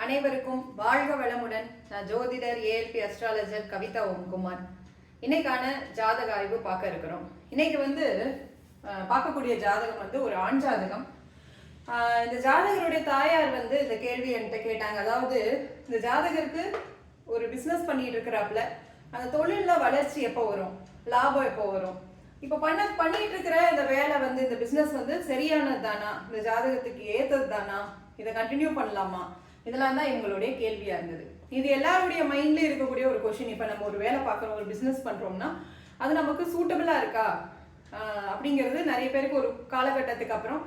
அனைவருக்கும் வாழ்க வளமுடன். நான் ஜோதிடர் ஏஎல்பி அஸ்ட்ராலஜர் கவிதா ஓம்குமார். இன்னைக்கான ஜாதக ஆய்வு பார்க்க இருக்கிறோம். இன்னைக்கு பார்க்கக்கூடிய ஜாதகம் ஒரு ஆண் ஜாதகம். இந்த ஜாதகருடைய தாயார் இந்த கேள்வி என்கிட்ட கேட்டாங்க. அதாவது இந்த ஜாதகருக்கு ஒரு பிஸ்னஸ் பண்ணிட்டு இருக்கிறாப்புல, அந்த தொழில்ல வளர்ச்சி எப்போ வரும், லாபம் எப்போ வரும், இப்போ பண்ணிட்டு இருக்கிற இந்த வேலை இந்த பிஸ்னஸ் சரியானது தானா, இந்த ஜாதகத்துக்கு ஏத்தது தானா, இதை கண்டினியூ பண்ணலாமா, இதெல்லாம் தான் இவங்களுடைய கேள்வியா இருந்தது. இது எல்லாருடைய மைண்ட்லயும் இருக்கக்கூடிய ஒரு கொஸ்டின். இப்போ நம்ம ஒரு வேலை பார்க்குறோம், ஒரு பிஸ்னஸ் பண்றோம்னா அது நமக்கு சூட்டபிளா இருக்கா அப்படிங்கிறது நிறைய பேருக்கு ஒரு காலகட்டத்துக்கு அப்புறம்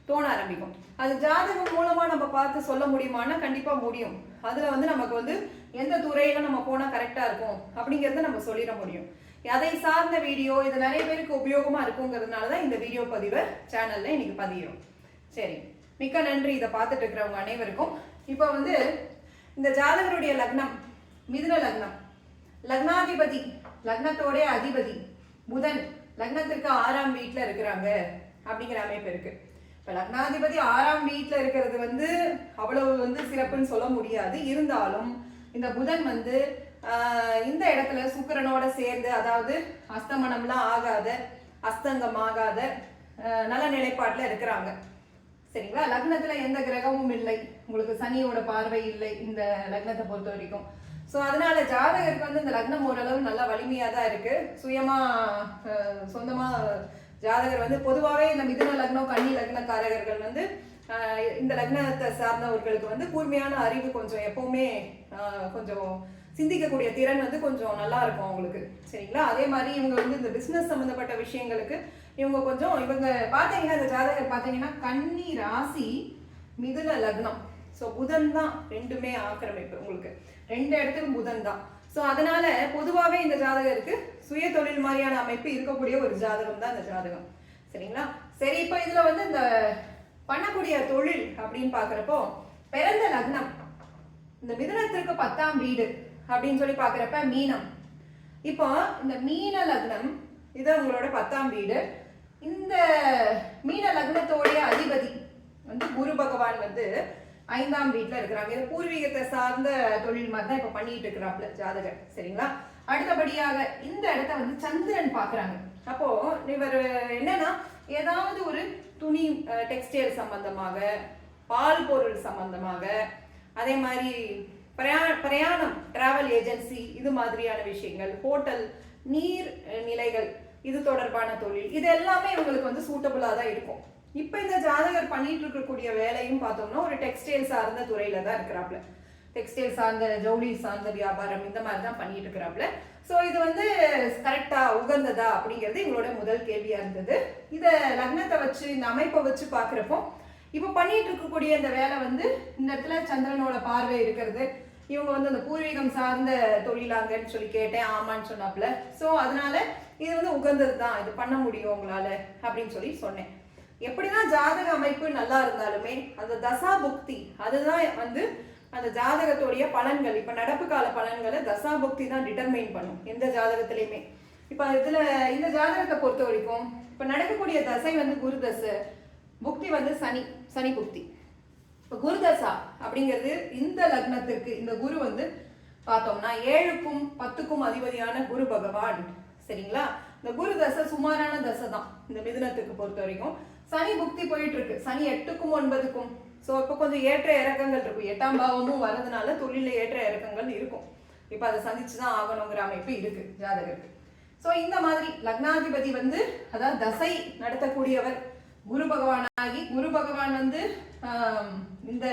தோண ஆரம்பிக்கும். அது ஜாதகம் மூலமா நம்ம பார்த்து சொல்ல முடியுமானா கண்டிப்பா முடியும். அதுல நமக்கு எந்த துறையில நம்ம போனா கரெக்டா இருக்கும் அப்படிங்கறத நம்ம சொல்லிட முடியும். அதை சார்ந்த வீடியோ இது நிறைய பேருக்கு உபயோகமா இருக்குங்கிறதுனாலதான் இந்த வீடியோ பதிவை சேனல்ல இன்னைக்கு பதியும். சரி, மிக்க நன்றி இதை பார்த்துட்டு இருக்கிறவங்க அனைவருக்கும். இப்போ இந்த ஜாதகருடைய லக்னம் மிதுன லக்னம், லக்னாதிபதி லக்னத்தோடைய அதிபதி புதன் லக்னத்திற்கு 6ஆம் வீட்டுல இருக்கிறாங்க அப்படிங்கிற அமைப்பு இருக்கு. இப்ப லக்னாதிபதி 6ஆம் வீட்டுல இருக்கிறது அவ்வளவு சிறப்புன்னு சொல்ல முடியாது. இருந்தாலும் இந்த புதன் இந்த இடத்துல சுக்கிரனோட சேர்ந்து, அதாவது அஸ்தமனம்லாம் ஆகாத, அஸ்தங்கம் ஆகாத நல்ல நிலைப்பாட்டுல இருக்கிறாங்க. சரிங்களா? லக்னத்துல எந்த கிரகமும் இல்லை, உங்களுக்கு சனியோட பார்வை இல்லை இந்த லக்னத்தை பொறுத்த வரைக்கும். ஸோ அதனால ஜாதகருக்கு இந்த லக்னம் ஓரளவு நல்ல வலிமையா தான் இருக்கு. சுயமா சொந்தமா ஜாதகர் பொதுவாகவே இந்த மிதுன லக்னம் கன்னி லக்னக்காரர்கள் இந்த லக்னத்தை சார்ந்தவர்களுக்கு கூர்மையான அறிவு கொஞ்சம் எப்பவுமே கொஞ்சம் சிந்திக்கக்கூடிய திறன் கொஞ்சம் நல்லா இருக்கும் அவங்களுக்கு. சரிங்களா? அதே மாதிரி இவங்க இந்த பிசினஸ் சம்பந்தப்பட்ட விஷயங்களுக்கு இவங்க பாத்தீங்கன்னா இந்த ஜாதகர் பாத்தீங்கன்னா கன்னி ராசி மிதுன லக்னம். ஸோ புதன் தான் ரெண்டுமே ஆக்கிரமிப்பு, உங்களுக்கு 2 இடத்துக்கும் புதன் தான். ஸோ அதனால பொதுவாகவே இந்த ஜாதகருக்கு சுய தொழில் மாதிரியான அமைப்பு இருக்கக்கூடிய ஒரு ஜாதகம் தான் இந்த ஜாதகம். சரிங்களா? சரி, இப்போ இதுல இந்த பண்ணக்கூடிய தொழில் அப்படின்னு பாக்குறப்போ பிறந்த லக்னம் இந்த மிதுனத்திற்கு 10ஆம் வீடு அப்படின்னு சொல்லி பாக்குறப்ப மீனம். இப்போ இந்த மீன லக்னம் இது உங்களோட 10ஆம் வீடு. இந்த மீன லக்னத்தோடைய அதிபதி குரு பகவான் 5ஆம் வீட்டுல இருக்கிறாங்க. இது பூர்வீகத்தை சார்ந்த தொழில் மாதிரி தான் இப்ப பண்ணிட்டு இருக்கிறாப்ல ஜாதகர். சரிங்களா? அடுத்தபடியாக இந்த இடத்த சந்திரன் பாக்குறாங்க. அப்போ இவர் என்னன்னா ஏதாவது ஒரு துணி டெக்ஸ்டைல் சம்பந்தமாக, பால் பொருள் சம்பந்தமாக, அதே மாதிரி பிரயாணம் டிராவல் ஏஜென்சி இது மாதிரியான விஷயங்கள், ஹோட்டல், நீர் நிலைகள் இது தொடர்பான தொழில், இது எல்லாமே இவங்களுக்கு சூட்டபிளா தான் இருக்கும். இப்ப இந்த ஜாதகர் பண்ணிட்டு இருக்கக்கூடிய வேலையும் பார்த்தோம்னா ஒரு டெக்ஸ்டைல் சார்ந்த துறையில தான் இருக்கிறாப்ல. டெக்ஸ்டைல் சார்ந்த, ஜவுளி சார்ந்த வியாபாரம் இந்த மாதிரி தான் பண்ணிட்டு இருக்கிறாப்ல. ஸோ இது கரெக்டா உகந்ததா அப்படிங்கிறது எங்களோட முதல் கேள்வியா இருந்தது. இத லக்னத்தை வச்சு இந்த அமைப்பை வச்சு பாக்குறப்போ இப்ப பண்ணிட்டு இருக்கக்கூடிய இந்த வேலை இந்த இடத்துல சந்திரனோட பார்வை இருக்கிறது. இவங்க அந்த பூர்வீகம் சார்ந்த தொழிலாங்கன்னு சொல்லி கேட்டேன், ஆமான்னு சொன்னாப்ல. ஸோ அதனால இது உகந்தது தான், இது பண்ண முடியும் உங்களால அப்படின்னு சொல்லி சொன்னேன். எப்படிதான் ஜாதக அமைப்பு நல்லா இருந்தாலுமே அந்த தசா புக்தி அதுதான் அந்த ஜாதகத்துடைய பலன்கள், இப்ப நடப்பு கால பலன்களை தசா புக்தி தான் டிட்டர்மைன் பண்ணும் எந்த ஜாதகத்திலையுமே. இப்ப இதுல இந்த ஜாதகத்தை பொறுத்த வரைக்கும் இப்ப நடக்கக்கூடிய தசை குரு தசை, புக்தி சனி புக்தி. இப்ப குரு தசா அப்படிங்கிறது இந்த லக்னத்திற்கு இந்த குரு பார்த்தோம்னா 7க்கும் 10க்கும் அதிபதியான குரு பகவான். சரிங்களா? இந்த குரு தசை சுமாரான தசை தான் இந்த மிதுனத்துக்கு பொறுத்த வரைக்கும். சனி புக்தி போயிட்டு இருக்கு, சனி 8க்கும் 9க்கும். ஸோ இப்போ கொஞ்சம் ஏற்ற இறக்கங்கள் இருக்கும். 8ஆம் பாவமும் வரதுனால தொழில ஏற்ற இறக்கங்கள் இருக்கும். இப்போ அதை சந்திச்சுதான் ஆகணுங்கிற அமைப்பு இருக்கு ஜாதகருக்கு. ஸோ இந்த மாதிரி லக்னாதிபதி அதாவது தசை நடத்தக்கூடியவர் குரு பகவான் ஆகி, குரு பகவான் இந்த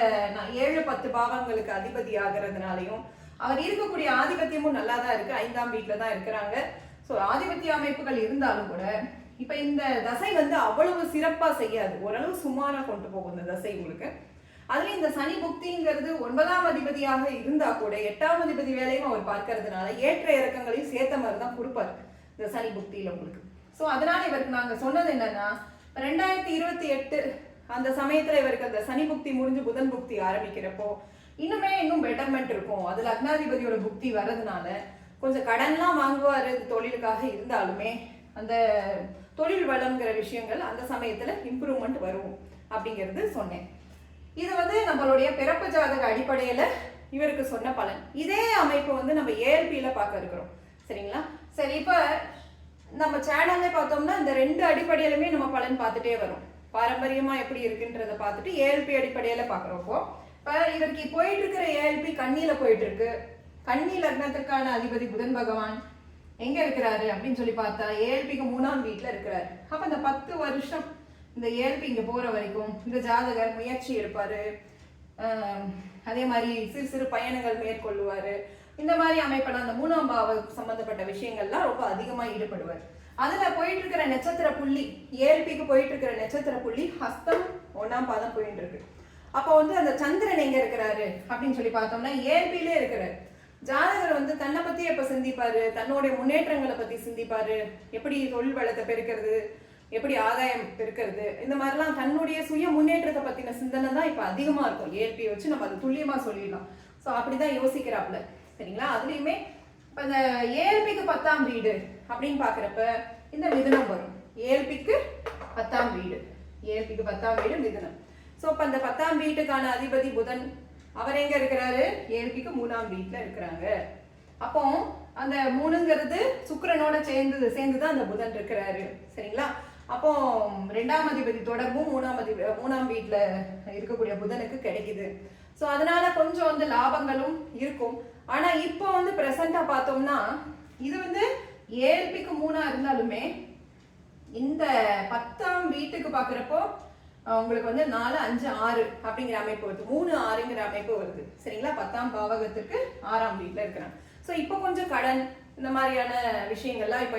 7-10 பாவங்களுக்கு அதிபதி ஆகிறதுனாலையும் அவர் இருக்கக்கூடிய ஆதிபத்தியமும் நல்லா தான் இருக்கு, 5ஆம் வீட்டுல தான் இருக்கிறாங்க. ஸோ ஆதிபத்திய அமைப்புகள் இருந்தாலும் கூட இப்ப இந்த தசை அவ்வளவு சிறப்பா செய்யாது, ஓரளவு சுமாரா கொண்டு போகும் இந்த தசை உங்களுக்கு. அதுல இந்த சனி புக்திங்கிறது 9ஆம் அதிபதியாக இருந்தா கூட 8ஆம் அதிபதி வேலையும் அவர் பார்க்கறதுனால ஏற்ற இறக்கங்களையும் சேர்த்த மாதிரி தான் கொடுப்பாரு இந்த சனி புக்தியில உங்களுக்கு. ஸோ அதனால இவருக்கு நாங்க சொன்னது என்னன்னா 2028 அந்த சமயத்துல இவருக்கு அந்த சனி புக்தி முடிஞ்சு புதன் புக்தி ஆரம்பிக்கிறப்போ இன்னும் பெட்டர்மெண்ட் இருக்கும். அது லக்னாதிபதியோட புக்தி வர்றதுனால கொஞ்சம் கடன்லாம் வாங்குவாரு தொழிலுக்காக, இருந்தாலுமே அந்த தொழில் வளம்ங்கிற விஷயங்கள் அந்த சமயத்துல இம்ப்ரூவ்மெண்ட் வரும் அப்படிங்கிறது சொன்னேன். இது வந்து நம்மளுடைய பிறப்பு ஜாதக அடிப்படையில இவருக்கு சொன்ன பலன். இதே அமைப்பு வந்து நம்ம ஏஎல்பியில பார்க்க இருக்கிறோம். சரிங்களா? சரி, இப்ப நம்ம சேனல்ல பார்த்தோம்னா இந்த ரெண்டு அடிப்படையிலுமே நம்ம பலன் பார்த்துட்டே வரும். பாரம்பரியமா எப்படி இருக்குன்றத பார்த்துட்டு ஏஎல்பி அடிப்படையில பார்க்குறப்போ இப்ப இவருக்கு போயிட்டு இருக்கிற ஏஎல்பி கன்னியில போயிட்டு இருக்கு. கன்னி லக்னத்துக்கான அதிபதி புதன் பகவான் எங்க இருக்கிறாரு அப்படின்னு சொல்லி பார்த்தா ஏஎல்பிக்கு 3ஆம் வீட்டுல இருக்கிறாரு. அப்ப இந்த 10 வருஷம் இந்த ஏஎல்பி இங்க போற வரைக்கும் இந்த ஜாதகர் முயற்சி எடுப்பாரு. அதே மாதிரி சிறு சிறு பயணங்கள் மேற்கொள்ளுவாரு. இந்த மாதிரி அமைப்பெல்லாம் அந்த 3ஆம் பாவ சம்பந்தப்பட்ட விஷயங்கள்லாம் ரொம்ப அதிகமா ஈடுபடுவார். அதுல போயிட்டு இருக்கிற நட்சத்திர புள்ளி ஏஎல்பிக்கு போயிட்டு இருக்கிற நட்சத்திர புள்ளி ஹஸ்தம் 1ஆம் பாதம் போயிட்டு இருக்கு. அப்போ வந்து அந்த சந்திரன் எங்க இருக்கிறாரு அப்படின்னு சொல்லி பார்த்தோம்னா ஏஎல்பிலே இருக்கிறாரு. ஜாதகர் வந்து தன்னை பத்தி எப்ப சிந்திப்பாரு, தன்னுடைய முன்னேற்றங்களை பத்தி சிந்திப்பாரு, எப்படி தொழில் வளத்தை பெருக்கிறது, எப்படி ஆதாயம் பெருக்கிறது, இந்த மாதிரிலாம் தன்னுடைய சுய முன்னேற்றத்தை பத்தின சிந்தனை தான் இப்ப அதிகமா இருக்கும். ஏஎல்பி வச்சு நம்ம அது துல்லியமா சொல்லிடலாம். ஸோ அப்படிதான் யோசிக்கிறாப்புல. சரிங்களா? அதுலயுமே இப்ப இந்த ஏஎல்பிக்கு 10ஆம் வீடு அப்படின்னு பாக்குறப்ப இந்த மிதுனம் வரும். ஏஎல்பிக்கு 10ஆம் வீடு, ஏஎல்பிக்கு 10ஆம் வீடு மிதுனம். ஸோ இப்ப இந்த 10ஆம் வீட்டுக்கான அதிபதி புதன் அவர் எங்க இருக்கிறாரு? ஏஎல்பிக்கு 3ஆம் வீட்டுல இருக்கிறாங்க. அப்போ அந்த 3ங்கிறது சுக்கிரனோட சேர்ந்துதான் அந்த புதன் இருக்கிறாரு. சரிங்களா? அப்போ 2ஆம் அதிபதி தொடர்பும் 3ஆம் வீட்டுல இருக்கக்கூடிய புதனுக்கு கிடைக்குது. ஸோ அதனால கொஞ்சம் வந்து லாபங்களும் இருக்கும். ஆனா இப்போ வந்து பிரசண்டா பார்த்தோம்னா இது வந்து ஏஎல்பிக்கு 3ஆ இருந்தாலுமே இந்த 10ஆம் வீட்டுக்கு பாக்குறப்போ உங்களுக்கு வந்து 4, 5, 6 அப்படிங்கிற அமைப்பு வருது. 3, 6ங்கிற அமைப்பு வருது. சரிங்களா? 10ஆம் பாவகத்துக்கு 6ஆம் வீட்டுல இருக்கிறாங்க. ஸோ இப்போ கொஞ்சம் கடன் இந்த மாதிரியான விஷயங்கள்லாம் இப்ப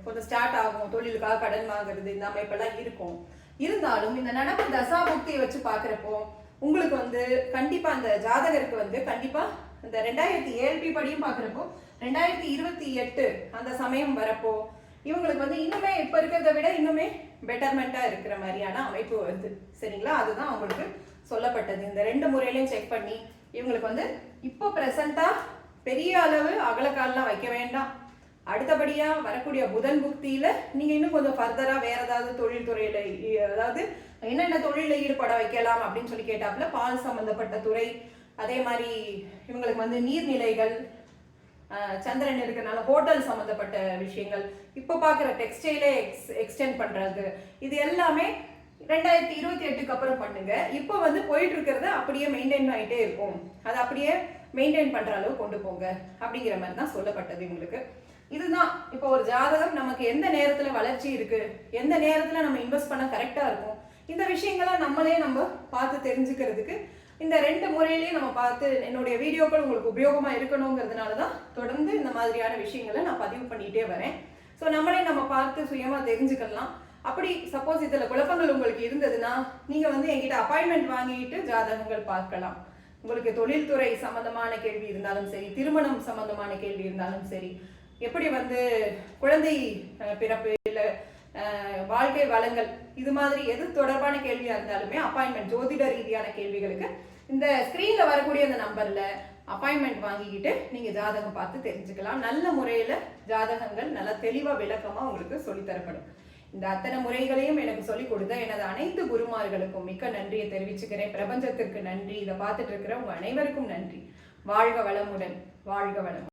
கொஞ்சம் ஸ்டார்ட் ஆகும். தொழிலுக்காக கடன் வாங்குறது இந்த அமைப்பெல்லாம் இருக்கும். இருந்தாலும் இந்த நடப்பு தசாபுக்தியை வச்சு பாக்குறப்போ உங்களுக்கு வந்து கண்டிப்பா அந்த ஜாதகருக்கு வந்து கண்டிப்பா இந்த 2007 படியும் பாக்குறப்போ 2028 அந்த சமயம் வரப்போ இவங்களுக்கு வந்து இன்னுமே இப்ப இருக்கிறத விட இன்னுமே பெட்டர்மெண்டா இருக்கிற மாதிரியான அமைப்பு வருது. சரிங்களா? அதுதான் அவங்களுக்கு சொல்லப்பட்டது. இந்த 2 முறையிலையும் செக் பண்ணி இவங்களுக்கு வந்து இப்போ பிரசண்டா பெரிய அளவு அகலக்கால்லாம் வைக்க வேண்டாம். அடுத்தபடியா வரக்கூடிய புதன் புக்தியில நீங்க இன்னும் கொஞ்சம் ஃபர்தரா வேற ஏதாவது தொழில் துறையில, அதாவது என்னென்ன தொழில ஈடுபட வைக்கலாம் அப்படின்னு சொல்லி கேட்டாப்புல பால் சம்பந்தப்பட்ட துறை, அதே மாதிரி இவங்களுக்கு வந்து நீர்நிலைகள், சந்திரன் இருக்கிறனால ஹோட்டல் சம்பந்தப்பட்ட விஷயங்கள், இப்ப பாக்குற டெக்ஸ்டைலே எக்ஸ்டெண்ட் பண்றது, இது எல்லாமே 2028க்கு அப்புறம் பண்ணுங்க. இப்போ வந்து போயிட்டு இருக்கிறத அப்படியே மெயின்டைன் ஆகிட்டே இருக்கும். அதை அப்படியே மெயின்டைன் பண்ற அளவு கொண்டு போங்க அப்படிங்கிற மாதிரி தான் சொல்லப்பட்டது உங்களுக்கு. இதுதான் இப்போ ஒரு ஜாதகம் நமக்கு எந்த நேரத்துல வளர்ச்சி இருக்கு, எந்த நேரத்துல நம்ம இன்வெஸ்ட் பண்ண கரெக்டா இருக்கும், இந்த விஷயங்களை நம்மளே நம்ம பார்த்து தெரிஞ்சுக்கிறதுக்கு இந்த 2 முறையிலையும் நம்ம பார்த்து என்னுடைய வீடியோக்கள் உங்களுக்கு உபயோகமா இருக்கணுங்கிறதுனால தான் தொடர்ந்து இந்த மாதிரியான விஷயங்களை நான் பதிவு பண்ணிட்டே வரேன். ஸோ நம்மளே நம்ம பார்த்து சுயமா தெரிஞ்சுக்கலாம். அப்படி சப்போஸ் இதுல குழப்பங்கள் உங்களுக்கு இருந்ததுன்னா நீங்க வந்து என்கிட்ட அப்பாயின்மெண்ட் வாங்கிட்டு ஜாதகங்கள் பார்க்கலாம். உங்களுக்கு தொழில்துறை சம்பந்தமான கேள்வி இருந்தாலும் சரி, திருமணம் சம்பந்தமான கேள்வி இருந்தாலும் சரி, எப்படி வந்து குழந்தை பிறப்பு இல்ல வாழ்க்கை வளங்கள், இது மாதிரி எது தொடர்பான கேள்வியா இருந்தாலுமே அப்பாயின்மெண்ட் ஜோதிட ரீதியான கேள்விகளுக்கு இந்த ஸ்கிரீன்ல வரக்கூடிய அந்த நம்பர்ல அப்பாயின்மெண்ட் வாங்கிக்கிட்டு நீங்க ஜாதகம் பார்த்து தெரிஞ்சுக்கலாம். நல்ல முறையில ஜாதகங்கள் நல்ல தெளிவா விளக்கமா உங்களுக்கு சொல்லித்தரப்படும். இந்த அத்தனை முறைகளையும் எனக்கு சொல்லிக் கொடுத்த எனது அனைத்து குருமார்களுக்கும் மிக்க நன்றியை தெரிவிச்சுக்கிறேன். பிரபஞ்சத்திற்கு நன்றி. இதை பார்த்துட்டு இருக்கிற உங்க அனைவருக்கும் நன்றி. வாழ்க வளமுடன், வாழ்க வளம்.